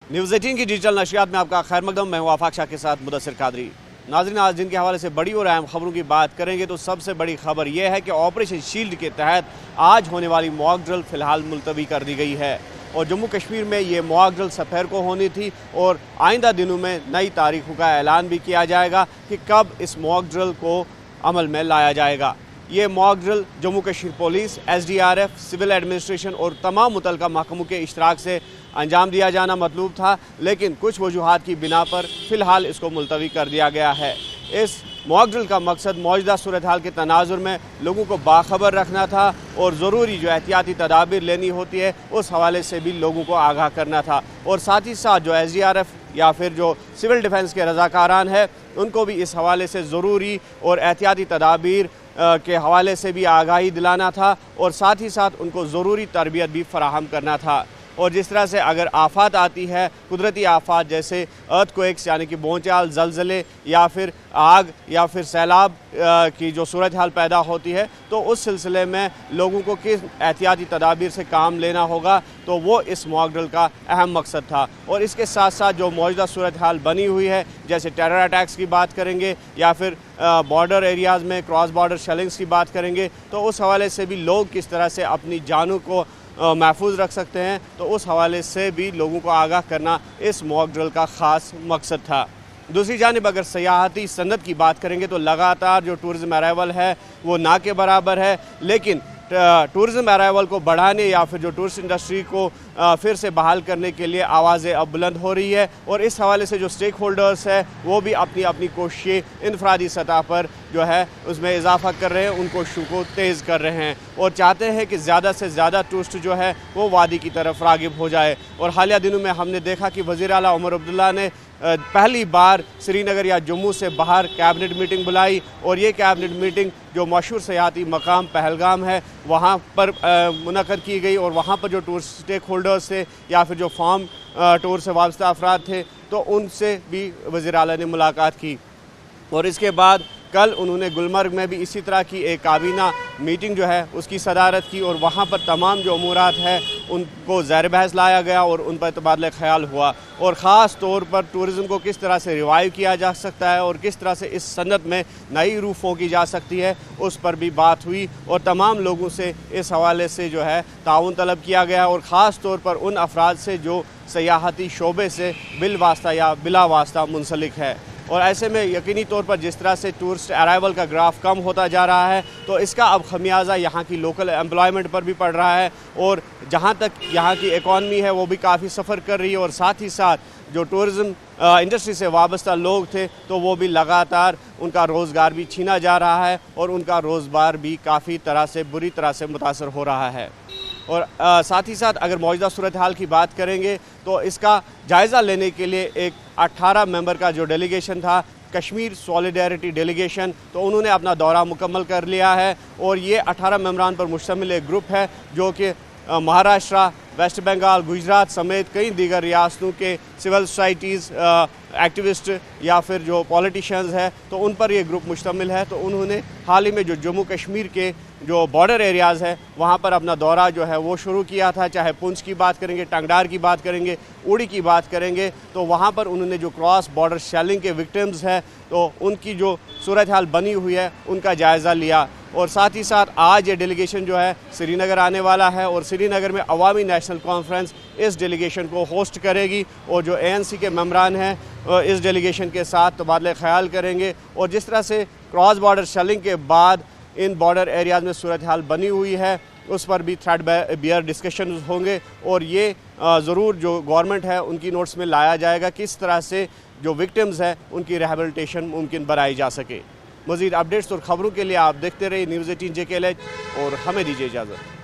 News 18 की digital नशियात में आपका खैर मकदम। मैं हूं आफाक शाह के साथ मुदस्सिर कादरी। नाज़रीन, आज दिन के हवाले से बड़ी और अहम खबरों की बात करेंगे तो सबसे बड़ी खबर यह है कि ऑपरेशन शील्ड के तहत आज होने वाली मॉक ड्रिल फिलहाल मुलतवी कर दी गई है और जम्मू कश्मीर में ये मॉक ड्रिल सफेर को होनी थी और आइंदा दिनों में नई तारीखों का ऐलान भी किया जाएगा कि कब इस मॉक ड्रिल को अमल में लाया जाएगा। ये mock drill Jammu Kashmir police, SDRF, civil administration और तमाम मुतल्लिका महकमों के इश्तराक से अंजाम दिया जाना मतलूब था, लेकिन कुछ वजूहात की बिना पर फ़िलहाल इसको मुलतवी कर दिया गया है। इस मॉक ड्रिल का मकसद मौजूदा सूरत हाल के तनाजुर में लोगों को बाखबर रखना था और ज़रूरी जो एहतियाती तदाबीर लेनी होती है उस हवाले से भी लोगों को आगाह करना था और साथ ही साथ जो SDRF या फिर जो सिविल डिफेंस के रज़ाकारान है उनको भी इस हवाले से ज़रूरी और एहतियाती तदाबीर के हवाले से भी आगाही दिलाना था और साथ ही साथ उनको ज़रूरी तरबियत भी फराहम करना था। और जिस तरह से अगर आफात आती है, कुदरती आफात जैसे अर्थक्वेक्स यानी कि भूचाल, ज़लज़ले या फिर आग या फिर सैलाब की जो सूरत हाल पैदा होती है, तो उस सिलसिले में लोगों को किस एहतियाती तदाबीर से काम लेना होगा, तो वो इस मॉक ड्रिल का अहम मकसद था। और इसके साथ साथ जो मौजूदा सूरत हाल बनी हुई है, जैसे टेरर अटैक्स की बात करेंगे या फिर बॉर्डर एरियाज़ में क्रॉस बॉर्डर शेलिंग्स की बात करेंगे, तो उस हवाले से भी लोग किस तरह से अपनी जानों को महफूज रख सकते हैं, तो उस हवाले से भी लोगों को आगाह करना इस मॉक ड्रिल का ख़ास मकसद था। दूसरी जानिब अगर सयाहती सनत की बात करेंगे तो लगातार जो टूरिज़म अराइवल है वो ना के बराबर है, लेकिन टूरिज़म अराइवल को बढ़ाने या फिर जो टूरिस्ट इंडस्ट्री को फिर से बहाल करने के लिए आवाज़ें अब बुलंद हो रही है और इस हवाले से जो स्टेक होल्डर्स है वो भी अपनी अपनी कोशिशें इनफरादी सतह पर जो है उसमें इजाफा कर रहे हैं, उन कोशिशों को तेज़ कर रहे हैं और चाहते हैं कि ज़्यादा से ज़्यादा टूरिस्ट जो है वो वादी की तरफ रागिब हो जाए। और हालिया दिनों में हमने देखा कि वज़ीर आला उमर अब्दुल्ला ने पहली बार श्रीनगर या जम्मू से बाहर कैबिनेट मीटिंग बुलाई और ये कैबिनेट मीटिंग जो मशहूर सयाहती मकाम पहलगाम है वहाँ पर मुनक़द की गई और वहाँ पर जो टूरिस्ट स्टेक होल्डर्स थे या फिर जो फार्म टूर से वाबस्ता अफराद थे तो उनसे भी वज़ीर आला ने मुलाकात की। और इसके बाद कल उन्होंने गुलमर्ग में भी इसी तरह की एक काबीना मीटिंग जो है उसकी सदारत की और वहाँ पर तमाम जो अमूरात है उनको ज़ैर बहस लाया गया और उन पर तबादला ख्याल हुआ और ख़ास तौर पर टूरिज़म को किस तरह से रिवाइव किया जा सकता है और किस तरह से इस सनत में नई रूह फूंकी जा सकती है उस पर भी बात हुई और तमाम लोगों से इस हवाले से जो है ताउन तलब किया गया और ख़ास तौर पर उन अफराद से जो सयाहती शोबे से बिल वास्ता या बिला वास्ता मुंसलिक है। और ऐसे में यकीनी तौर पर जिस तरह से टूरिस्ट अराइवल का ग्राफ कम होता जा रहा है तो इसका अब खमियाजा यहाँ की लोकल एम्प्लॉयमेंट पर भी पड़ रहा है और जहाँ तक यहाँ की इकॉनमी है वो भी काफ़ी सफ़र कर रही है और साथ ही साथ जो टूरिज़म इंडस्ट्री से वाबस्ता लोग थे तो वो भी लगातार उनका रोज़गार भी छीना जा रहा है और उनका रोज़गार भी काफ़ी तरह से बुरी तरह से मुतासर हो रहा है। और साथ ही साथ अगर मौजूदा सूरत हाल की बात करेंगे तो इसका जायज़ा लेने के लिए एक 18 मेंबर का जो डेलीगेशन था, कश्मीर सॉलिडेरिटी डेलीगेशन, तो उन्होंने अपना दौरा मुकम्मल कर लिया है और ये 18 मेंबरान पर मुश्तमिल एक ग्रुप है जो कि महाराष्ट्र, वेस्ट बंगाल, गुजरात समेत कई दीगर रियासतों के सिविल सोसाइटीज़, एक्टिविस्ट या फिर जो पॉलिटिशियंस हैं तो उन पर ये ग्रुप मुश्तमिल है। तो उन्होंने हाल ही में जो जम्मू कश्मीर के जो बॉर्डर एरियाज़ है वहाँ पर अपना दौरा जो है वो शुरू किया था, चाहे पुंछ की बात करेंगे, टंगडार की बात करेंगे, उड़ी की बात करेंगे, तो वहाँ पर उन्होंने जो क्रॉस बॉर्डर शेलिंग के विक्टिम्स हैं तो उनकी जो सूरत हाल बनी हुई है उनका जायज़ा लिया। और साथ ही साथ आज ये डेलीगेशन जो है श्रीनगर आने वाला है और श्रीनगर में अवामी नेशनल कॉन्फ्रेंस इस डेलीगेशन को होस्ट करेगी और जो ANC के मेंबरान हैं इस डेलीगेशन के साथ तबादला ख्याल करेंगे और जिस तरह से क्रॉस बॉर्डर शेलिंग के बाद इन बॉर्डर एरियाज़ में सूरत हाल बनी हुई है उस पर भी थ्रेड बियर डिस्कशन होंगे और ये ज़रूर जो गवर्नमेंट है उनकी नोट्स में लाया जाएगा किस तरह से जो विक्टिम्स हैं उनकी रिहेबिलिटेशन मुमकिन बनाई जा सके। मज़ीद अपडेट्स और ख़बरों के लिए आप देखते रहिए न्यूज़ 18 JKLH और हमें दीजिए इजाज़त।